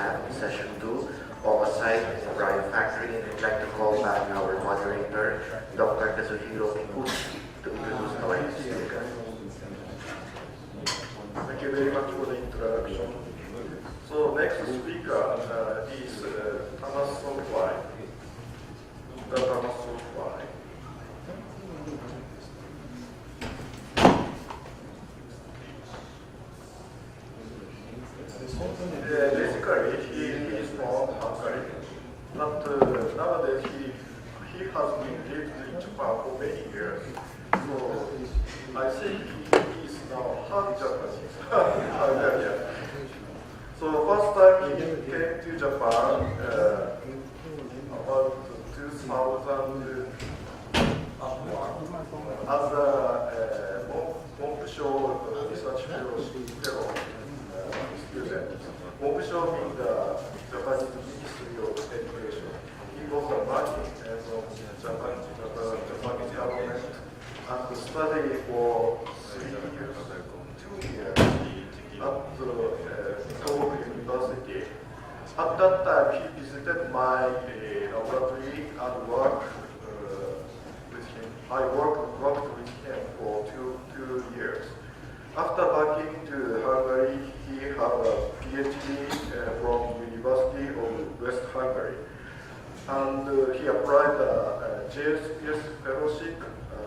have session 2, Oversight in the Brine Factory, and I'd like to call back our moderator, Dr. Kazuhiro Mikuchi, to introduce our speaker. Thank you very much for the introduction. So next speaker is Tamas Somfai. Tamas Somfai. Basically, he is from Hungary, but nowadays he has been lived in Japan for many years. So I think he is now half Japanese. So first time he came to Japan about 2001 as a Montpellier research fellow student. Montpellier means the Japanese Ministry of Education. He got the money from Japanese government and studied for 2 years at Seoul University. At that time, he visited my laboratory and worked with him. I worked with him for two years. After back to Hungary, he had a PhD from University of West Hungary, and he applied a JSPS fellowship.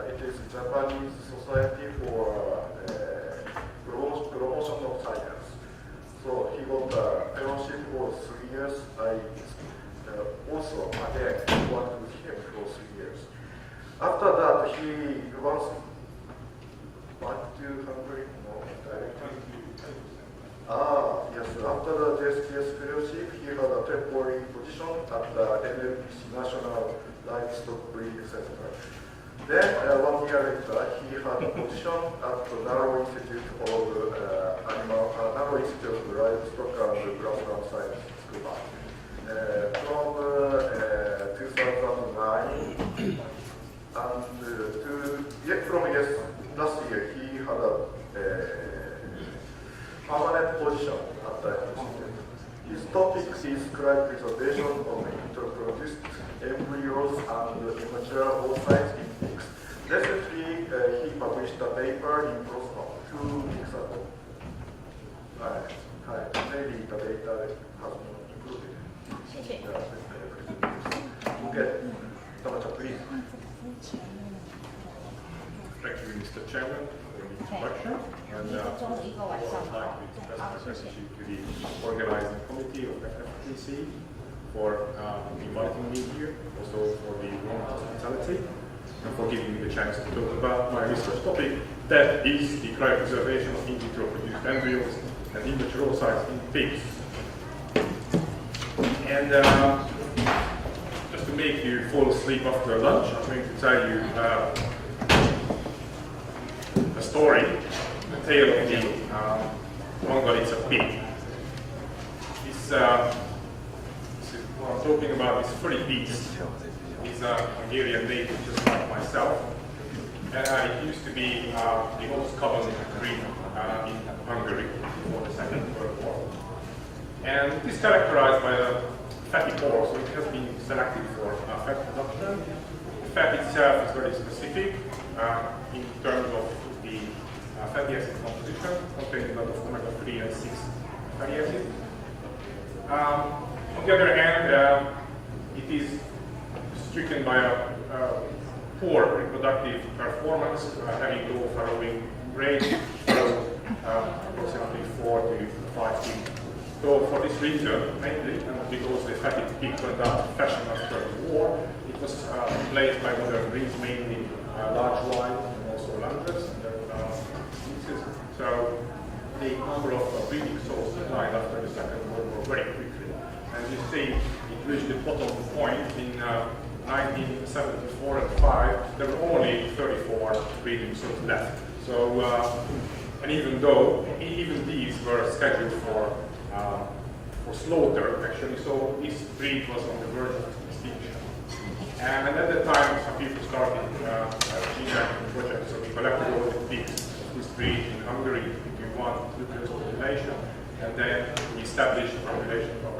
It is Japanese Society for Promotion of Science. So he got a fellowship for 3 years. I also again worked with him for 3 years. After that, he once back to Hungary. Yes, after the JSPS fellowship, he had a temporary position at the NLPC National Livestock Breeding Center. Then, 1 year later, he had a position at the NARO Institute of NARO Institute of Livestock and Grassland Science School. From 2009 and from last year, he had a permanent position at the institute. His topic is cryopreservation of introduced embryos and immature oocytes in pigs. Recently, he published a paper in Prosper 2 weeks ago. Maybe the data has been included. Okay, Takashi, please. Thank you, Mr. Chairman, for the introduction. And I would like to express my gratitude to the organizing committee of FFTC for inviting me here, also for the warm hospitality, and for giving me the chance to talk about my research topic, that is the cryopreservation of in vitro produced embryos and immature oocytes in pigs. And just to make you fall asleep after lunch, I'm going to tell you a story, the tale of the Mongolian pig. What I'm talking about is furry beast. He's a Hungarian native, just like myself. And it used to be the most common breed in Hungary before the Second World War. And it is characterized by a fatty core, so it has been selected for fat production. The fat itself is very specific in terms of the fatty acid composition, containing a lot of omega-3 and 6 fatty acids. On the other hand, it is stricken by a poor reproductive performance, having low farrowing rate, approximately 4 to 5 feet. So for this reason, mainly, and because the fatty pig went out of fashion after the war, it was replaced by modern breeds, mainly large white and also lunges. So the number of breeding sources declined after the Second World War very quickly. And you see, it reached the bottom point in 1974 and 5. There were only 34 breeding sources left. So, and even these were scheduled for slaughter, actually. So this breed was on the verge of extinction. And at that time, some people started gene banking projects. So we collected all the pigs of this breed in Hungary into one nucleus population, and then we established a population of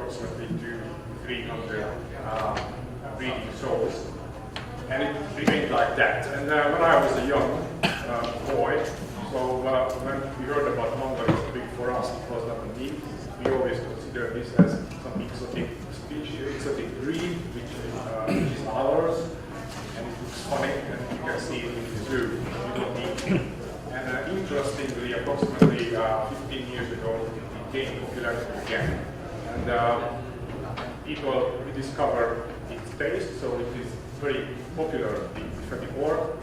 that. And when I was a young boy, so when we heard about mongols, big for us, it was not a need. We always consider this as some exotic species, exotic breed, which is ours, and it looks funny, and you can see it in the zoo. You don't need it. And interestingly, approximately 15 years ago, it gained popularity again. And people rediscovered its taste, so it is very popular in 24.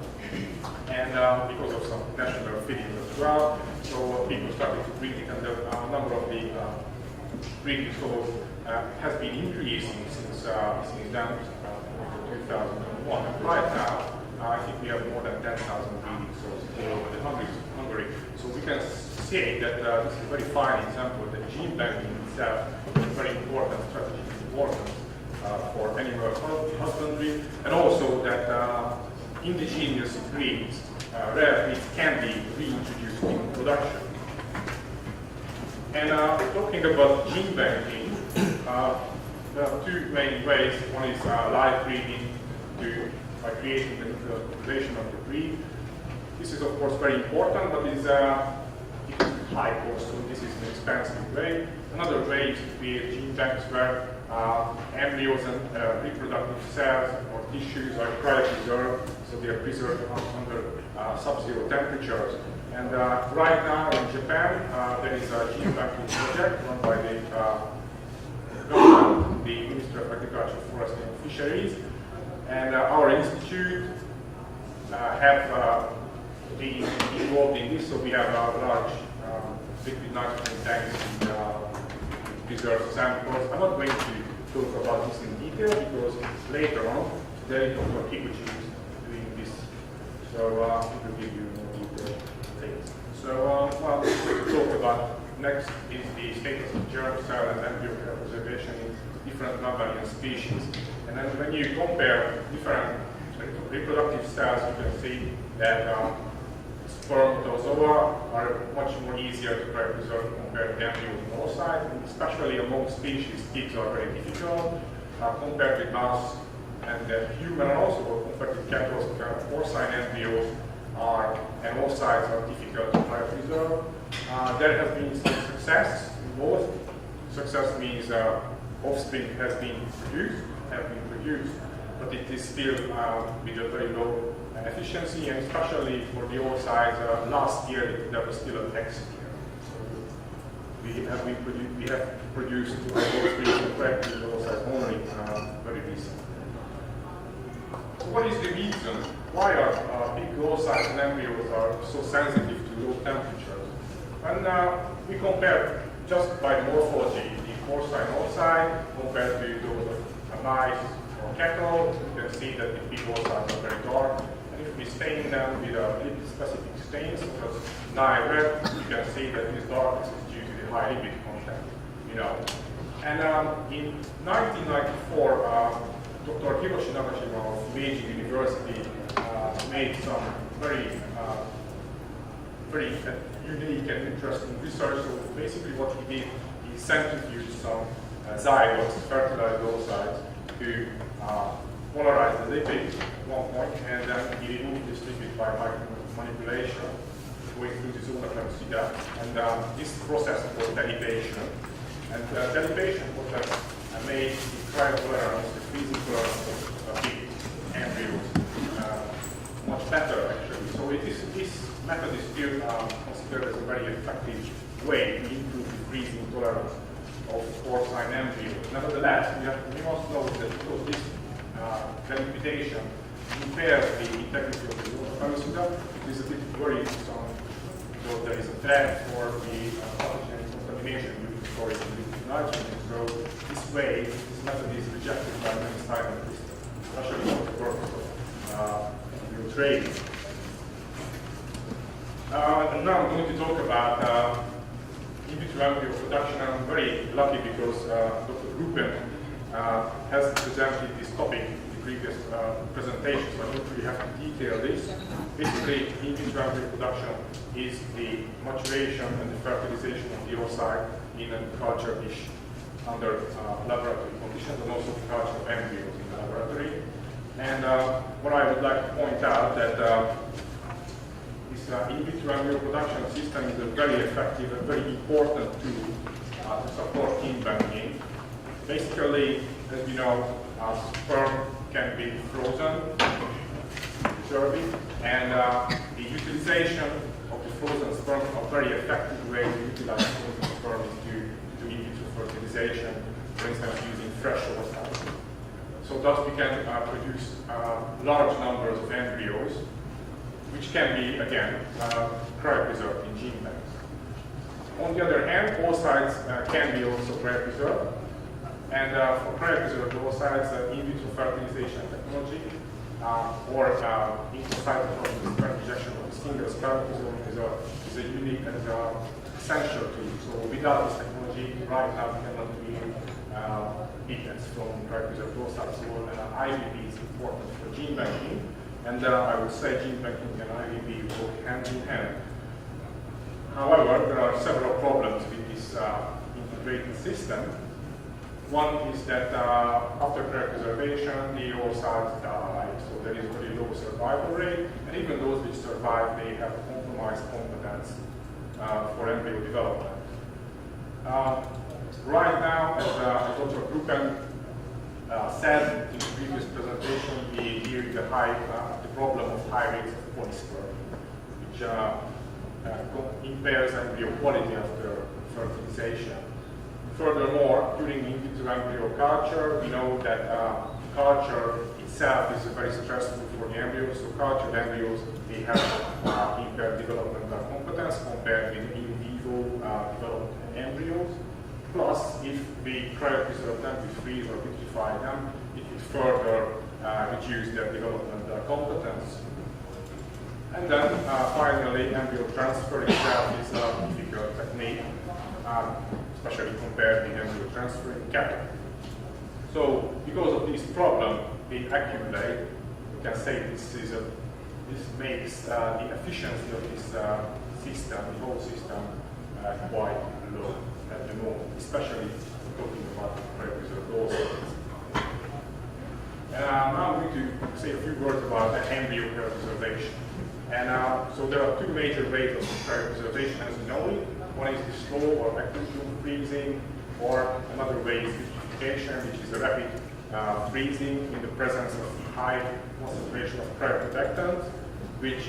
And because of some national feeding as well, so people started to breed it, and the number of the breeding stores has been increasing since then, 2001. And right now, I think we have more than 10,000 breeding stores all over the Hungary. So we can say that this is a very fine example that gene banking itself is a very important strategic importance for animal husbandry, and also that indigenous breeds, rare breeds, can be reintroduced in production. And talking about gene banking, there are two main ways. One is live breeding by creating the nuclear population of the breed. This is of course very important, but it is high cost, so this is an expensive way. Another way is to create gene banks where embryos and reproductive cells or tissues are cryopreserved, so they are preserved under sub-zero temperatures. And right now in Japan, there is a gene banking project run by the Ministry of Agriculture, Forestry and Fisheries. And our institute have been involved in this, so we have large liquid nitrogen tanks and preserved samples. I'm not going to talk about this in detail because later on, today Dr. Kikuchi is doing this, so he will give you more detailed things. So well, we'll talk about next is the status of germ cell and embryo cryopreservation in different mammalian species. And then when you compare different reproductive cells, you can see that spermatozoa are much more easier to cryopreserve compared to embryos and oocytes, and especially among species, pigs are very difficult compared with mouse and human, also compared to cattle, porcine embryos and oocytes are difficult to cryopreserve. There has been some success in both. Success means offspring have been produced, but it is still with a very low efficiency, and especially for the oocytes, last year there was still a text here. So we have produced offspring correctly in oocytes only very recently. So what is the reason? Why are big oocytes and embryos are so sensitive to low temperatures? And we compare just by morphology the porcine oocyte compared to those of mice or cattle. You can see that the big oocytes are very dark. And if we stain them with lipid-specific stains, such as NIAS, you can see that this darkness is due to the high lipid content. And in 1994, Dr. Hiroshi Nagashima of Meiji University made some very unique and interesting research. So basically what he did, he centrifuged some zygotes, fertilized oocytes, to polarize the lipid at one point, and then he removed this lipid by manipulation, going through the zona pellucida, and this process was derivation. And derivation process made the cryotolerance, the freezing tolerance of big embryos much better actually. So this method is still considered as a very effective way to improve the freezing tolerance of porcine embryos. Nevertheless, we must know that because this delimitation impairs the integrity of the zona pellucida, it is a bit worrisome because there is a threat for the pathogen contamination due to storage of liquid nitrogen. So this method is rejected by many scientists, especially for the purpose of trade. And now I'm going to talk about in vitro embryo production. I'm very lucky because Dr. Rupen has presented this topic in the previous presentation, so I don't really have to detail this. Basically, in vitro embryo production is the maturation and the fertilization of the oocyte in a culture dish under laboratory conditions, and also the culture of embryos in the laboratory. And what I would like to point out that this in vitro embryo production system is a very effective and very important tool to support gene banking. Basically, as you know, sperm can be frozen, preserved, and the utilization of the frozen sperm, a very effective way to utilize frozen sperm is to do in vitro fertilization, for instance, using fresh oocytes. So thus we can produce large numbers of embryos, which can be, again, cryopreserved in gene banks. On the other hand, oocytes can be also cryopreserved. And for cryopreserved oocytes, in vitro fertilization technology or intracytoplasmic sperm injection of a single spermatozoon is a unique and essential tool. So without this technology, right now we cannot do piglets from cryopreserved oocytes. So IVB is important for gene banking, and I would say gene banking and IVB go hand in hand. However, there are several problems with this integrated system. One is that after cryopreservation, the oocytes die, so there is a very low survival rate, and even those which survive, they have compromised competence for embryo development. Right now, as Dr. Brucken said in the previous presentation, we deal with the problem of high rates of polysperm, which impairs embryo quality after fertilization. Furthermore, during in vitro embryo culture, we know that culture itself is very stressful for the embryos. So cultured embryos, they have impaired developmental competence compared with in vivo developed embryos. Plus, if we cryopreserve them, we freeze or vitrify them, it would further reduce their developmental competence. And then finally, embryo transfer itself is a difficult technique, especially compared with embryo transfer in cattle. So because of this problem being accumulated, we can say this makes the efficiency of this system, the whole system, quite low at the moment, especially talking about cryopreserved oocytes. Now I'm going to say a few words about the embryo cryopreservation. And so there are two major ways of cryopreservation, as you know it. One is the slow or active freezing, or another way is vitrification, which is a rapid freezing in the presence of high concentration of cryoprotectant, which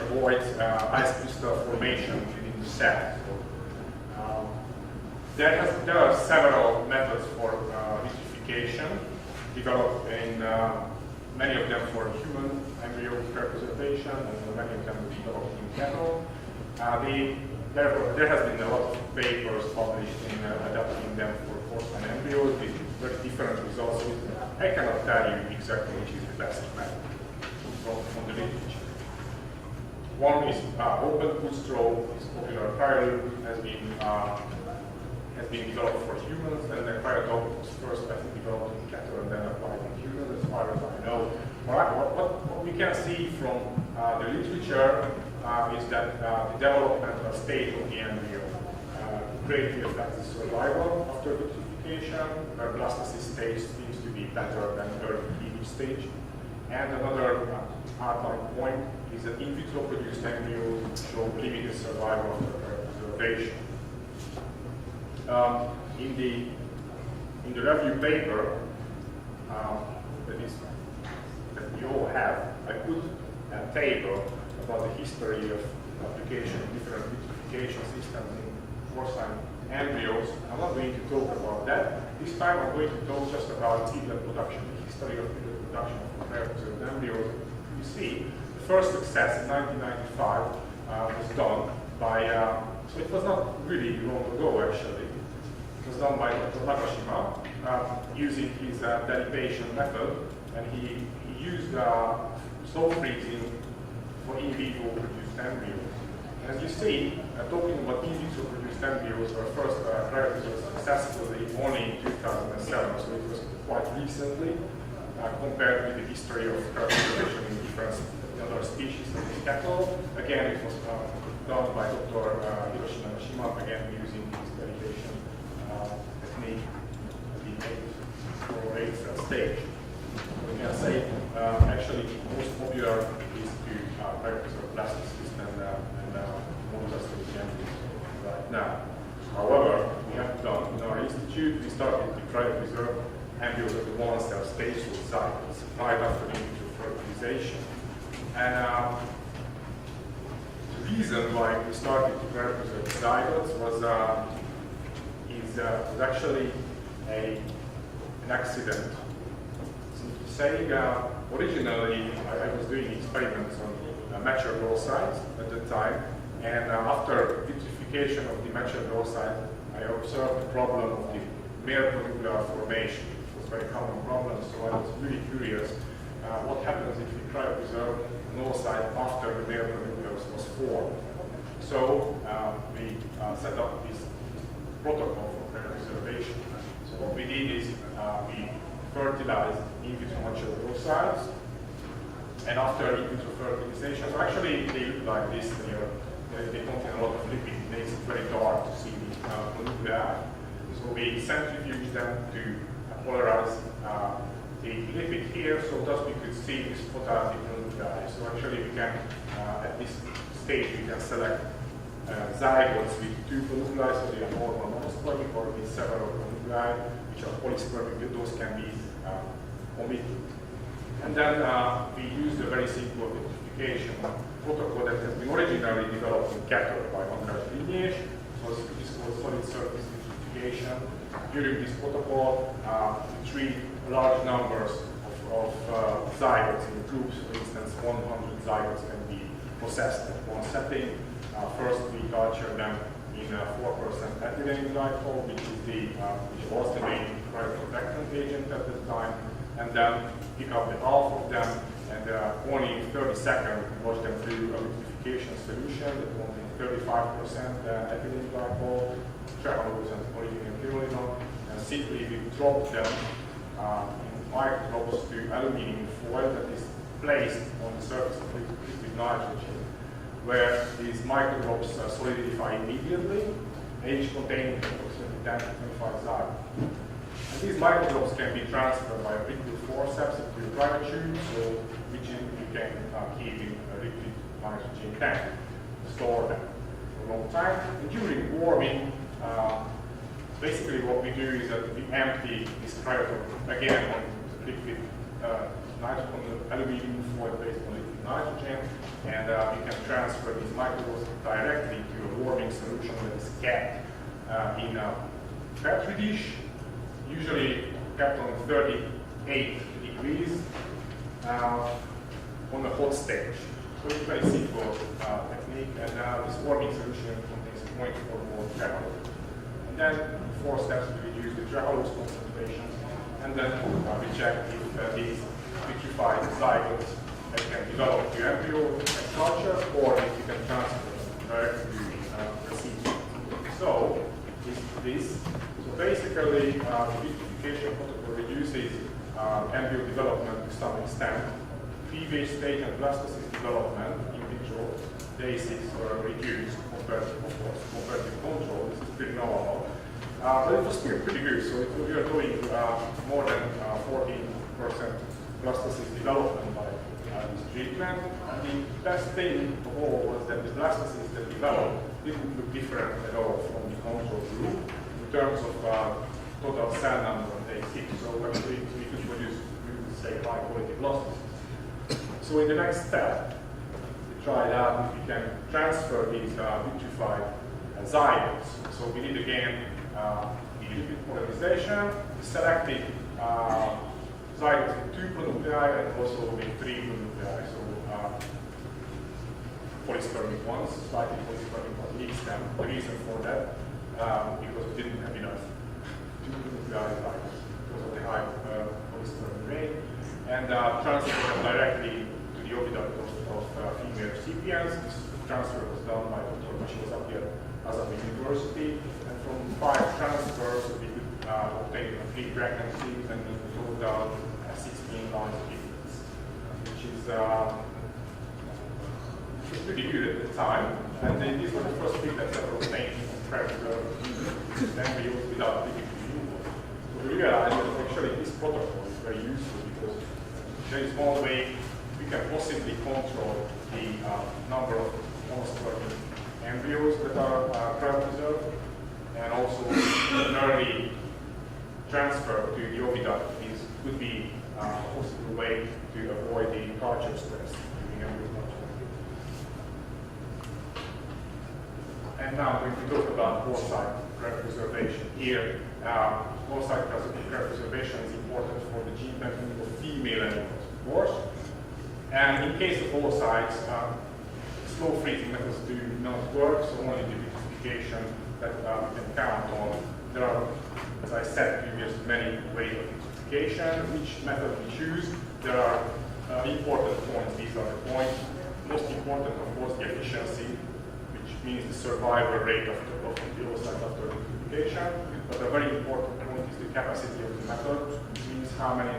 avoids ice crystal formation within the cell. So, there are several methods for vitrification developed in many of them for human embryo cryopreservation, and many of them developed in cattle. There has been a lot of papers published in adapting them for porcine embryos with very different results. I cannot tell you exactly which is the best method from the literature. One is open food straw, is popular cryo has been developed for humans, and the cryodoc was first developed in cattle and then applied in humans, as far as I know. What we can see from the literature is that the developmental stage of the embryo greatly affects the survival after vitrification, where blastocyst stage seems to be better than early cleavage stage. And another outline point is that in vitro produced embryos show limited survival after cryopreservation. In the review paper that we all have, I put a table about the history of application of different vitrification systems in porcine embryos. I'm not going to talk about that. This time I'm going to talk just about piglet production, the history of piglet production of cryopreserved embryos. You see, the first success in 1995 was done by, so it was not really long ago actually. It was done by Dr. Takashi using his derivation method, and he used slow freezing for in vivo produced embryos. As you see, talking about in vitro produced embryos were first cryopreserved successfully only in 2007, so it was quite recently compared with the history of cryopreservation in different other species of cattle. Again, it was done by Dr. Hiroshi Nagashima, again using his derivation technique, the 8 stage. Institute, we started to cryopreserve embryos at the 1-cell stage with zygotes right after the in vitro fertilization. And the reason why we started to cryopreserve zygotes was actually an accident. So saying originally I was doing experiments on mature oocytes at the time, and after vitrification of the mature oocyte, I observed the problem of the mere pellucular formation. It was a very common problem, so I was really curious what happens if we cryopreserve an oocyte after the mere pelluculus was formed. So we set up this protocol for cryopreservation. So what we did is we fertilized in vitro mature oocytes, and after in vitro fertilization, so actually they look like this here. They contain a lot of lipid. It makes it very dark to see the nuclei. So we centrifuge them to polarize the lipid here, so thus we could see this phototic nuclei. So actually we can, at this stage, we can select zygotes with 2 nuclei, so they are normal monospermic, or with several nuclei, which are polyspermic. Those can be omitted. And then we used a very simple vitrification protocol that has been originally developed in cattle by Takashi lineage. So it's called solid surface vitrification. During this protocol, we treat large numbers of zygotes in groups. For instance, 100 zygotes can be processed at one setting. First, we culture them in 4% ethylene glycol, which was the main cryoprotectant agent at the time, and then pick up the half of them, and only in 30 seconds wash them through a vitrification solution that contains 35% ethylene glycol, trehalose and polyphenol, and simply we drop them in microbes to aluminum foil that is placed on the surface of liquid nitrogen, where these microbes solidify immediately, each containing approximately 10 to 25 zygotes. And these microbes can be transferred by a liquid forceps into a cryotube, so which you can keep in a liquid nitrogen tank, store them for a long time. And during warming, basically what we do is that we empty this cryotope again on the liquid nitrogen, on the aluminum foil based on liquid nitrogen, and we can transfer these microbes directly to a warming solution that is kept in a petri dish, usually kept on 38 degrees on a hot stage. So it's a very simple technique, and this warming solution contains 0.4 mole trehalose. And then 4 steps to reduce the trehalose concentration, and then we check if these vitrified zygotes can develop to embryo culture, or if you can transfer them directly to recipients. So basically, the vitrification protocol reduces embryo development to some extent. Previous stage and blastocyst development in vitro bases were reduced compared to control. This is pretty normal. But it was still pretty good. So we are doing more than 14% blastocyst development by this treatment. And the best thing of all was that the blastocysts that developed didn't look different at all from the control group in terms of total cell number on day 6. So actually we could produce, we would say, high quality blastocysts. So in the next step, we tried out if we can transfer these vitrified zygotes. So we did again the lipid polarization. We selected zygotes with 2 pronuclei and also with 3 pronuclei. So polyspermic ones, slightly polyspermic ones, mixed them. The reason for that, because we didn't have enough 2 pronuclei zygotes because of the high polyspermic rate, and transfer them directly to the oviduct of female recipients. This transfer was done by Dr. She was up here as a university, and from 5 transfers we could obtain 3 pregnancies, and in total 16 lines of piglets, which is pretty good at the time. And these were the first piglets ever obtained from cryopreserved embryos without liquid removal. So we realized that actually this protocol is very useful because there is one way we can possibly control the number of monospermic embryos that are cryopreserved, and also an early transfer to the oviduct could be a possible way to avoid the culture stress during embryo culture. And now when we talk about oocyte cryopreservation, here oocyte cryopreservation is important for the gene banking of female animals, of course. And in case of oocytes, slow freezing methods do not work, so only the vitrification that we can count on. There are, as I said previously, many ways of vitrification. Which method we choose, there are important points. These are the points. Most important, of course, the efficiency, which means the survival rate of the oocyte after vitrification. But a very important point is the capacity of the method, which means how many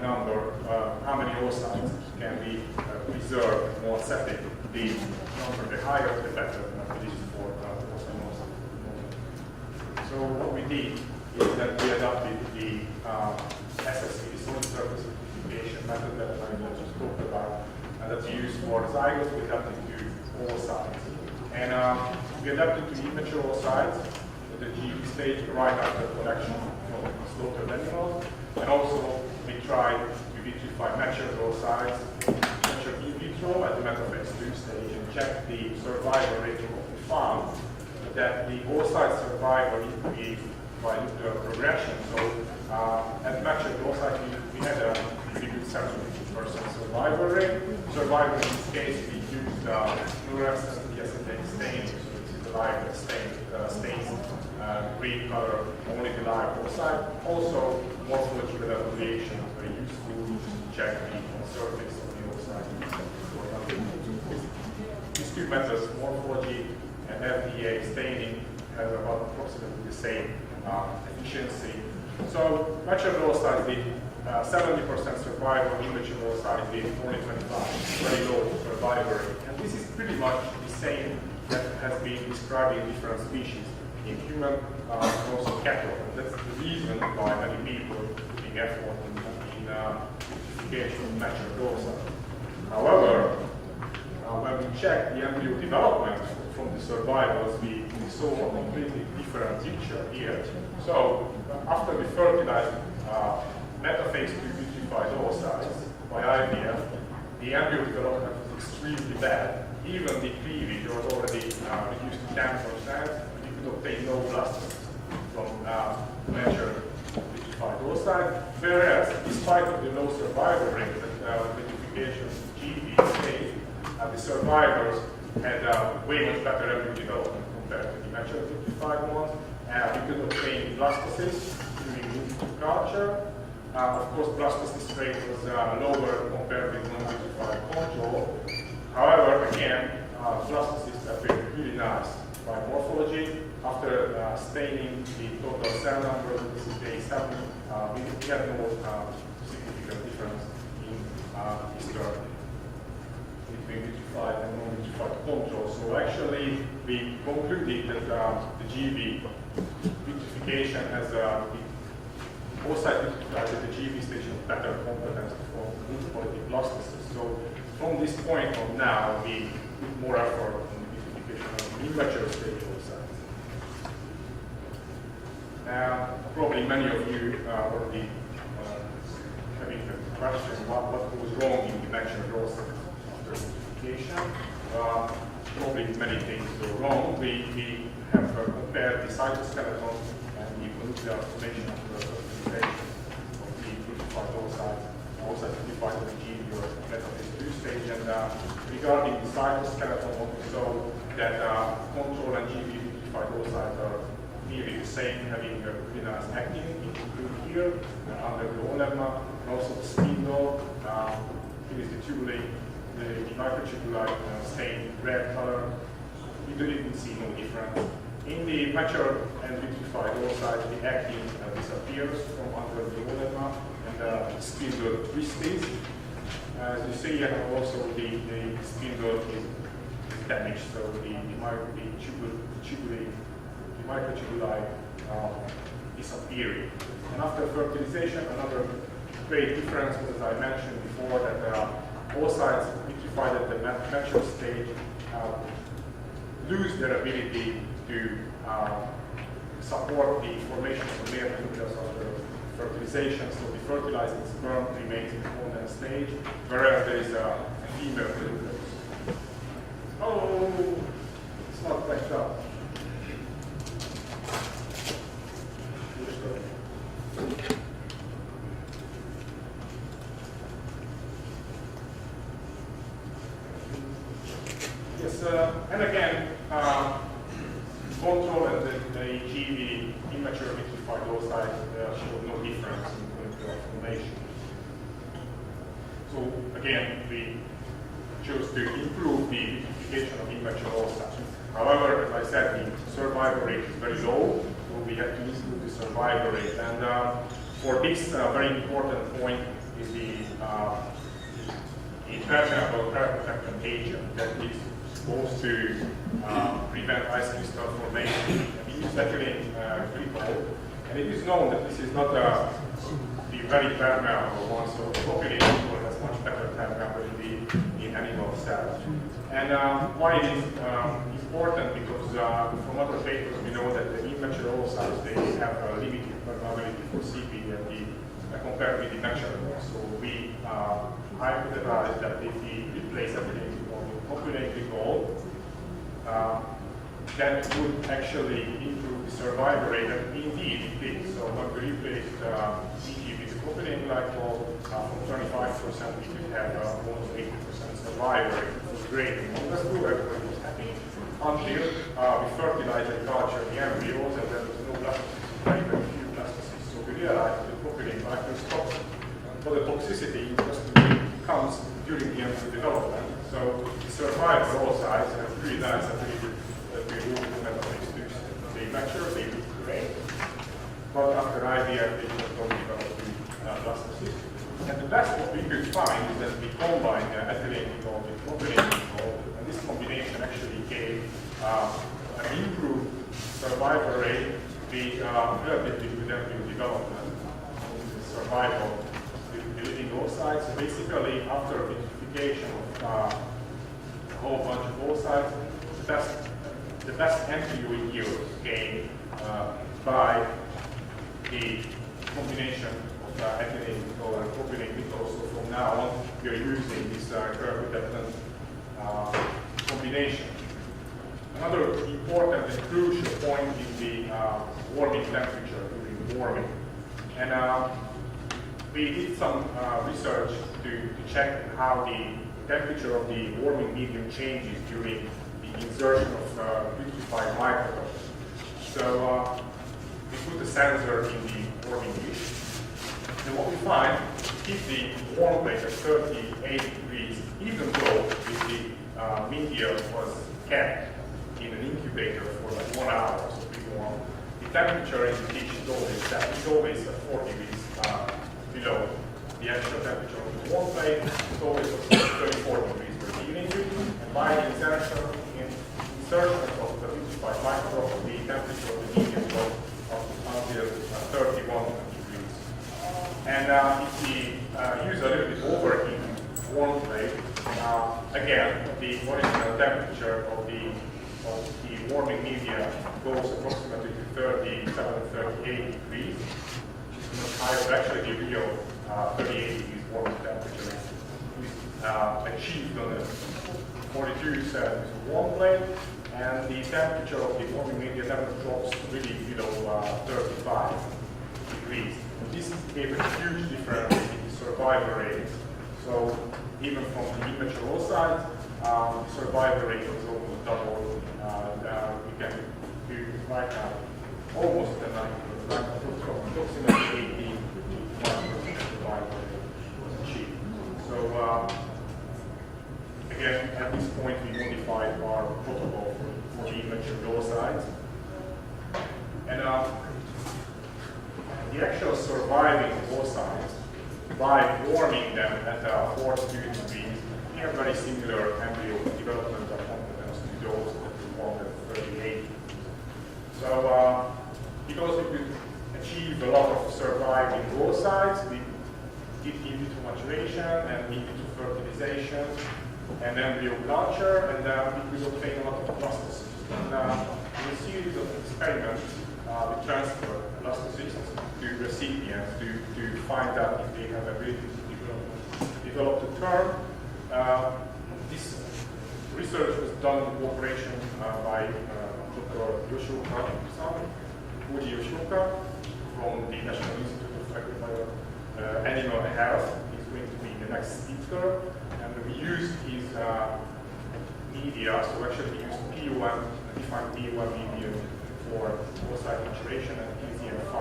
oocytes can be preserved more setting. The number, the higher, the better, at least for porcine oocytes. So what we did is that we adopted the SSV, the solid surface vitrification method that I just talked about, and that's used for zygotes. We adapted to oocytes. And we adapted to immature oocytes, the GB stage right after collection from slaughtered animals. And also we tried to vitrify mature oocytes, mature in vitro at the metaphase 2 stage, and checked the survival rate. We found that the oocyte survival increased by nuclear progression. So at mature oocyte we had a pretty good 70% survival rate. Survival in this case we used fluorescent acetate stain, so it's the live stains green color, only the live oocyte. Also morphological evaluation is very useful to check the surface of the oocyte. These two methods, morphology and FDA staining, have about approximately the same efficiency. So mature oocytes did 70% survival, immature oocytes did only 25, very low survival rate. And this is pretty much the same that has been described in different species, in human and also cattle. And that's the reason why many people putting effort in vitrification of mature oocytes. However, when we checked the embryo development from the survivals, we saw a completely different picture here. So after we fertilized metaphase 2 vitrified oocytes by IVF, the embryo development was extremely bad. Even the cleavage was already reduced to 10%. We could obtain no blastocysts from mature vitrified oocyte. Whereas, despite of the low survival rate that vitrification GB stage, the survivors had way much better embryo development compared to the mature vitrified ones. We could obtain blastocysts during culture. Of course, blastocyst rate was lower compared with non-vitrified control. However, again, blastocysts appear really nice by morphology. After staining the total cell number, this is day 7, we had no significant difference in history between vitrified and non-vitrified control. So actually, we concluded that the GB vitrification has oocyte vitrified at the GB stage has better competence for good quality blastocysts. So from this point on now, we put more effort on the vitrification of the immature stage oocytes. Probably many of you already having the question, what goes wrong in the mature oocytes after vitrification? Probably many things go wrong. We have compared the cytoskeleton and the molecular formation of the fertilization of the vitrified oocytes, oocytes vitrified in the GB or metaphase 2 stage. And regarding the cytoskeleton, we saw that control and GB vitrified oocytes are nearly the same, having a really nice actin included here under the olemma, and also the spindle. Here is the tubulate, the microtubuli stained red color. We didn't see no difference. In the mature and vitrified oocytes, the actin disappears from under the olemma, and the spindle twists. As you see, and also the spindle is damaged, so the microtubuli disappearing. And after fertilization, another great difference was, as I mentioned before, that oocytes vitrified at the mature stage lose their ability to support the formation of male nucleus after fertilization, so the fertilizing sperm remains in the hormonal stage, whereas there is a female nucleus. Oh, it's not backed up. Yes, and again, control and the GV immature vitrified oocytes show no difference in clinical formation. So again, we chose to improve the vitrification of immature oocytes. However, as I said, the survival rate is very low, so we have to improve the survival rate. And for this very important point is the impermeable cryopreserved agent that is supposed to prevent ice crystal formation. We use ethylene glycol, and it is known that this is not the very permeable one, so propylene glycol has much better permeability in animal cells. And why it is important, because from other papers we know that the immature oocytes, they have a limited permeability for CP compared with the natural ones. So we hypothesize that if we replace ethylene glycol with propylene glycol, that would actually improve the survival rate, and indeed it did. So when we replaced CG with propylene glycol, from 25% we could have almost 80% survival rate. It was great. And that's true, everybody was happy until we fertilized and cultured the embryos, and there was no blastocysts, very, very few blastocysts. So we realized that propylene glycol stops. But the toxicity just comes during the embryo development. So the survival oocytes have really nice ability that we move the metabolic steps. They mature, they look great. But after IVF, they just don't develop the blastocysts. And the best what we could find is that we combine ethylene glycol with propylene glycol, and this combination actually gave an improved survival rate with relatively good embryo development, survival with the living oocytes. So basically, after vitrification of a whole bunch of oocytes, the best embryo yield came by the combination of ethylene glycol and propylene glycol. So from now on, we are using this cryopreserved combination. Another important and crucial point is the warming temperature during warming. And we did some research to check how the temperature of the warming medium changes during the insertion of vitrified microbes. So we put a sensor in the warming dish, and what we find, keep the warm plate at 38 degrees, even though the media was kept in an incubator for like 1 hour, so pretty warm. The temperature in the dish is always set. It's always at 4 degrees below the actual temperature of the warm plate. It's always 34 degrees per evening. And by the insertion of the vitrified microbe, the temperature of the medium goes up until 31 degrees. And if we use a little bit overheated warm plate, again, the original temperature of the warming media goes approximately to 37-38 degrees, which is much higher. But actually, the real 38 degrees warming temperature is achieved on a 42 Celsius warm plate, and the temperature of the warming media never drops really below 35 degrees. And this gave a huge difference in the survival rate. So even from the immature oocytes, the survival rate was almost double. We can do right now almost the 90%, approximately 80% survival rate was achieved. So again, at this point, we modified our protocol for the immature oocytes. And the actual surviving oocytes, by warming them at 42 degrees, we have very similar embryo developmental competence to those that we formed at 38. So because we could achieve a lot of surviving oocytes, we did in vitro maturation and in vitro fertilization and embryo culture, and we could obtain a lot of blastocysts. And in a series of experiments, we transferred blastocysts to recipients. recipients to find out if they have ability to develop the term. This research was done in cooperation by Dr. Fuji Yoshioka from the National Institute of Animal Health. He's going to be the next speaker, and we used his media, so actually we used P1, defined P1 media for oocyte maturation and PZM5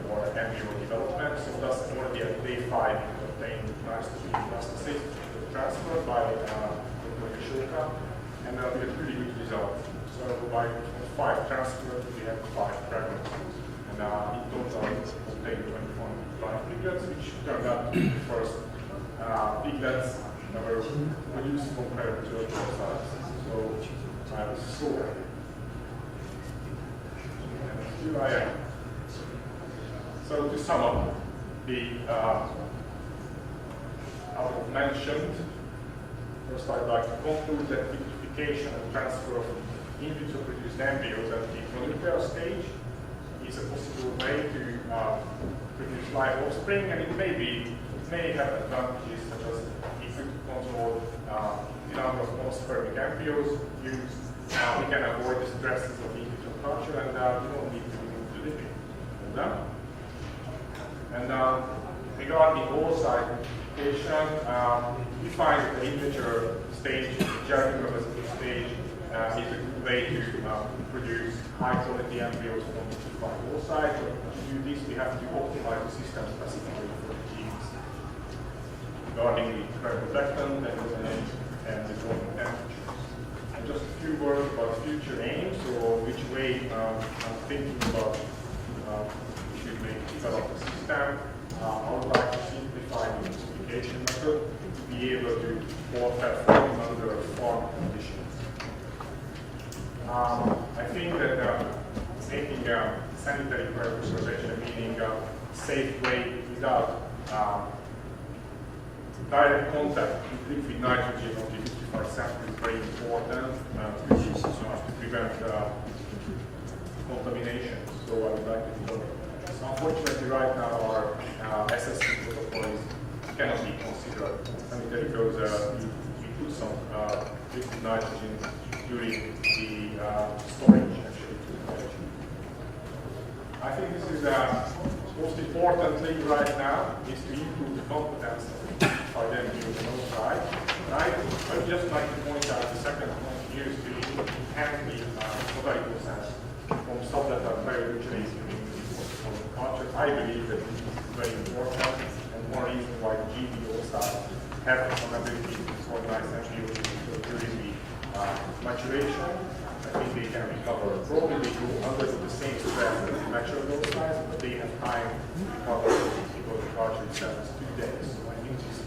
for embryo development. So that's already at day 5 obtained metastasis transferred by Dr. Yoshioka, and we had really good results. So by 5 transfers, we had 5 pregnancies, and in total obtained 21 live piglets, which turned out to be the first piglets that were produced from cryopreserved oocytes. So I was so happy. And here I am. So to sum up, the I've mentioned, first I'd like to conclude that vitrification and transfer of in vitro produced embryos at the molecular stage is a possible way to produce live offspring, and it may have advantages such as if we control the number of monospermic embryos used, we can avoid the stresses of in vitro culture, and we don't need to remove the living. And regarding oocyte vitrification, we find that the immature stage, the germ stage, is a good way to produce high-quality embryos from vitrified oocytes. To do this, we have to optimize the system specifically for the genes. Regarding the cryopreservation and the growing temperatures. And just a few words about future aims, or which way I'm thinking about we should develop the system. I would like to simplify the classification method to be able to perform under farm conditions. I think that making sanitary cryopreservation, meaning a safe way without direct contact with liquid nitrogen of the vitrified sample is very important to prevent contamination. So I would like to develop. So unfortunately, right now our SSC protocol cannot be considered sanitary because we put some liquid nitrogen during the storage. I think this is most important thing right now is to improve the competence of vitrified embryos and oocytes. I would just like to point out the second point used to enhance the mosaical sense from subletal cryopreservation in culture. I believe that this is very important, and one reason why GB oocytes have some ability to organize embryos during the maturation. I think they can recover. Probably they go under the same stress as the mature oocytes, but they have time to recover because the culture itself is 2 days. So I think this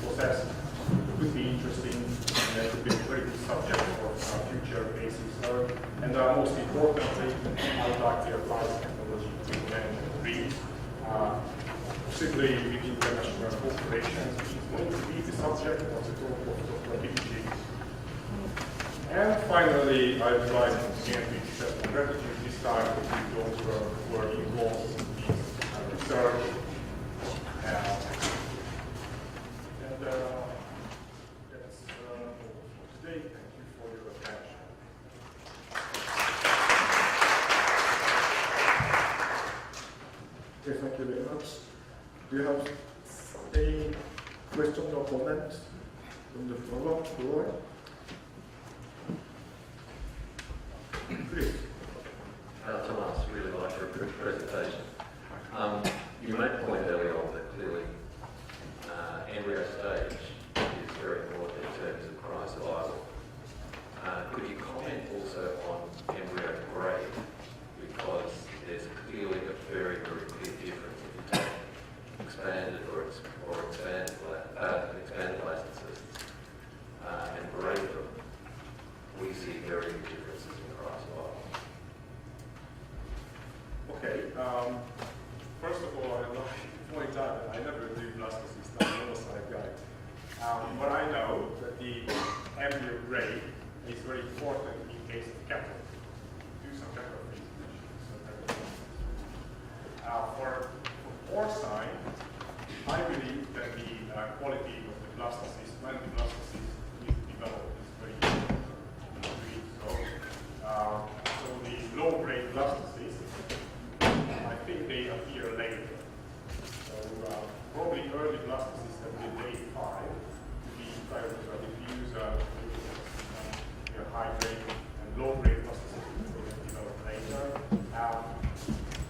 process could be interesting, and that could be a very good subject for future base research. And most importantly, I would like to apply this technology to manage breeds, particularly with international corporations, which is going to be the subject of the talk of Dr. Takashi. And finally, I would like again to express my gratitude this time to those who are involved in this research. That's all for today. Thank you for your attention. Okay, thank you very much. Do you have any questions or comments from the floor? Please. Tamas, really like your presentation. You made a point earlier on that clearly embryo stage is very important in terms of cryosurvival. Could you comment also on embryo grade? Because there's clearly a very, very clear difference if you take expanded or expanded blastocysts and grade them. We see very big differences in cryosurvival. I believe that the quality of the blastocyst, when the blastocyst is developed, is very good. So the low-grade blastocysts, I think they appear later. So probably early blastocysts at the day 5 to be cryopreserved. If you use high-grade and low-grade blastocysts, they develop later.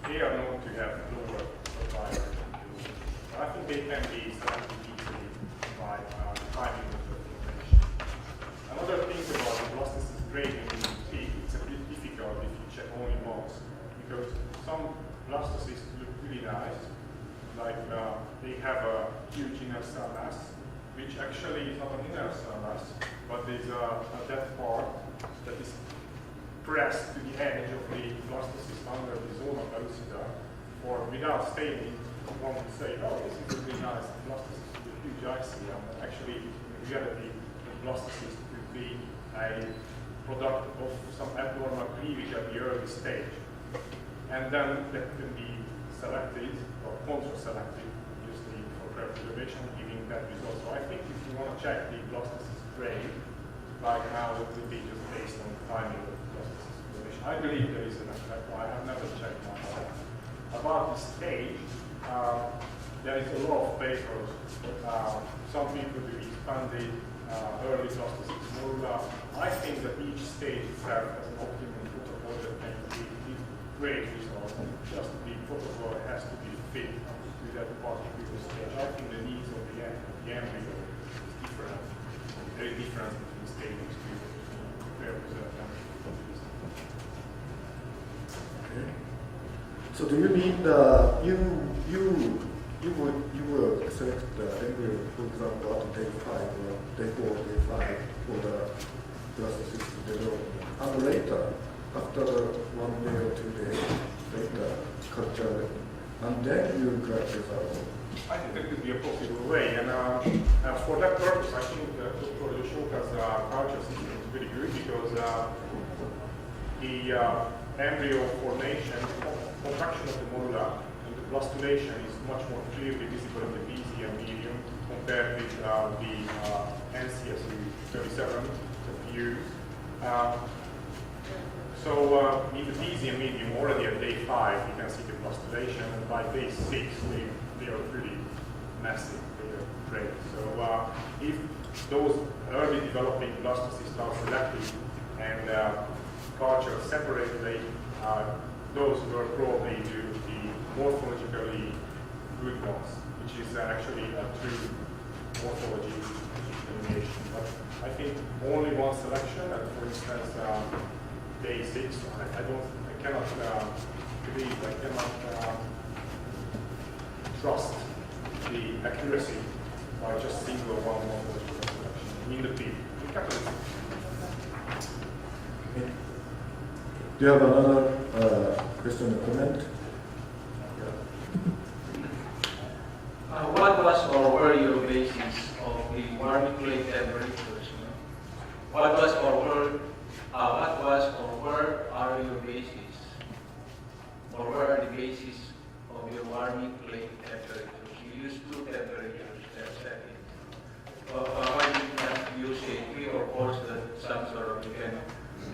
They are known to have lower survival. I think they can be selected easily by timing of the formation. Another thing about the blastocyst grading in the pig, it's a bit difficult if you check only once, because some blastocysts look really nice, like they have a huge inner cell mass, which actually is not an inner cell mass, but there's that part that is pressed to the edge of the blastocyst under the zona pellucida, or without staining, one would say, oh, this is a really nice blastocyst with a huge icosia. Actually, in reality, the blastocyst could be a product of some abnormal cleavage at the early stage. And then that can be selected, or contra-selected, usually for cryopreservation, giving that result. So I think if you want to check the blastocyst grade, like now it would be just based on the timing of the blastocyst formation. I believe there is an effect, I have never checked myself. About the stage, there is a lot of papers. Some people do expanded early blastocyst morula. I think that each stage itself has an optimum protocol that can give great results. Just the protocol has to be fit to that particular stage. I think the needs of the embryo is different, very different between stages to cryopreserve embryo. Okay. So do you mean you will select the embryo, for example, at day 5 or day 4, day 5 for the blastocyst development, and later, after 1 day or 2 days later, culture, and then you cryopreserve? I think that could be a possible way, and for that purpose, I think Dr. Yoshoka's culture system is very good because the embryo formation, contraction of the morula, and the blastulation is much more clearly visible in the BZM medium compared with the NCSU 37 that we use. So in the BZM medium, already at day 5, you can see the blastulation, and by day 6, they are pretty massive, they are great. So if those early developing blastocysts are selected and cultured separately, those were probably the morphologically good ones, which is actually a true morphology elimination. But I think only one selection, and for instance, day 6, I cannot trust the accuracy by just single one morphological selection in the pig. Do you have another question or comment? What was or were your basis of the warming plate temperatures? What was or were are your basis? Or where are the basis of your warming plate temperatures? You use 2 temperatures per second. Why did you not use a 3 or 4 so that some sort of you can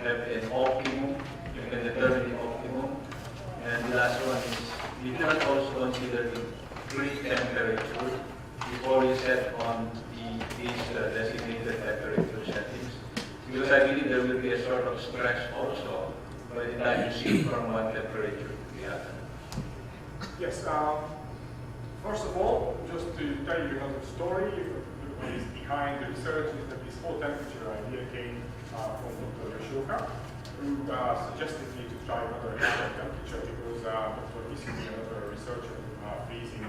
have an optimum, you can determine the optimum? And the last one is, you did not also consider the pre-temperature before you set on these designated temperature settings? Because I believe there will be a sort of stress also by the time you shift from one temperature to the other. Yes. First of all, just to tell you another story, what is behind the research is that this whole temperature idea came from Dr. Yoshoka, who suggested me to try another temperature because Dr. Isumi, another researcher freezing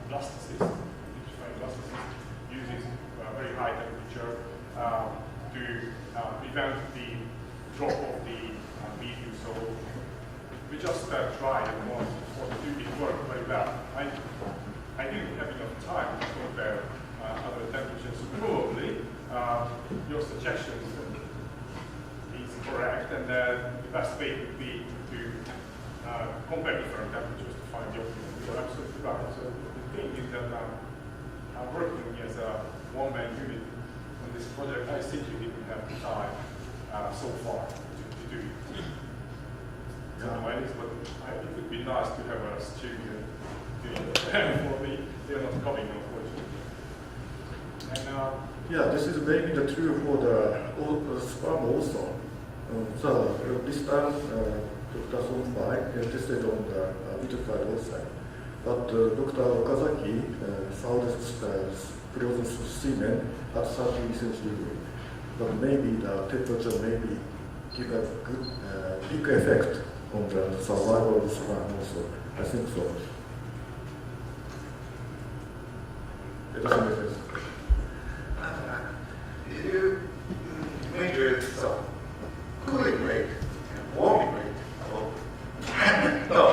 blastocysts, vitrified blastocysts, uses very high temperature to prevent the drop of the medium. So we just tried and once for the 2, it worked very well. I didn't have enough time to compare other temperatures. So probably your suggestion is correct, and the best way would be to compare different temperatures to find the optimum. You're absolutely right. So the thing is that them for me. They're not coming, unfortunately. And Yeah, this is maybe the true for the sperm also. So this time, Dr. Somfai tested on the vitrified oocyte. But Dr. Okazaki found frozen semen at 30 centigrade. But maybe the temperature maybe give a good big effect on the survival of the sperm also. I think so. It doesn't make sense. Did you measure some cooling rate and warming rate? No.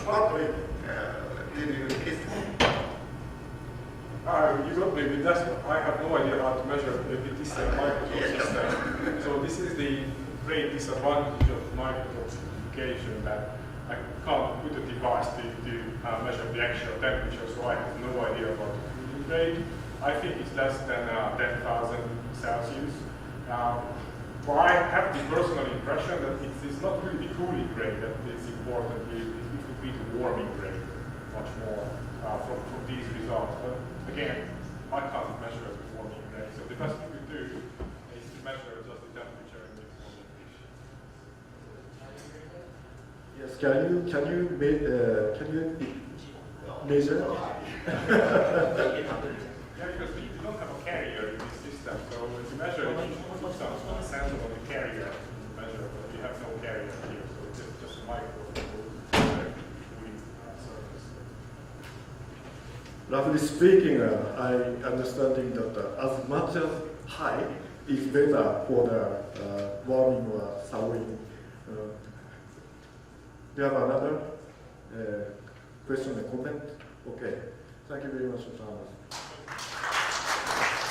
What rate did you test? you got me with that. I have no idea how to measure if it is a microscope system. So this is the great disadvantage of microtoxification, that I can't put a device to measure the actual temperature, so I have no idea about the cooling rate. I think it's less than 10,000 Celsius. But I have the personal impression that it's not really the cooling rate that is important. It would be the warming rate much more from these results. But again, I can't measure the warming rate. So the best thing to do is to measure just the temperature and the warming rate. Yes, can you measure? Yeah, because we don't have a carrier in this system, so to measure, you should put some sensor on the carrier to measure, but we have no carrier here, so it's just a micro surface. Roughly speaking, I understanding that as much as high is better for the warming or thawing. Do you have another question and comment? Okay. Thank you very much, Tamas.